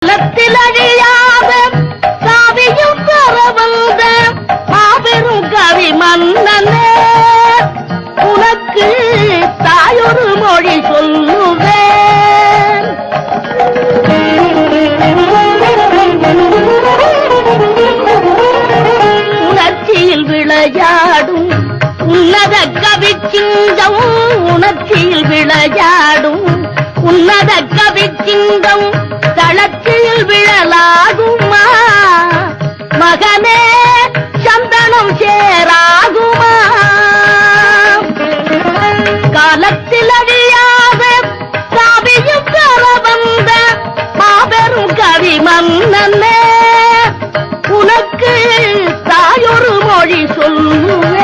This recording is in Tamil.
காலத்தில் அழியாத காவியும் பெற வந்த மாபெரும் கவி மன்னனே, உனக்கு தாயொரு மொழி சொல்லுவேன். உணர்ச்சியில் விளையாடும் உன்னத கவி சிங்கம், உணர்ச்சியில் விளையாடும் உன்னத கவி சிங்கம், தளர்ச்சியில் விழலாகுமா மகனே சந்தனம் சேராகுமா? காலத்தில் அழியாத காவியும் பெற வந்த மாபெரும் கவி மன்னனே, உனக்கு தாயொரு மொழி சொல்லுவேன்.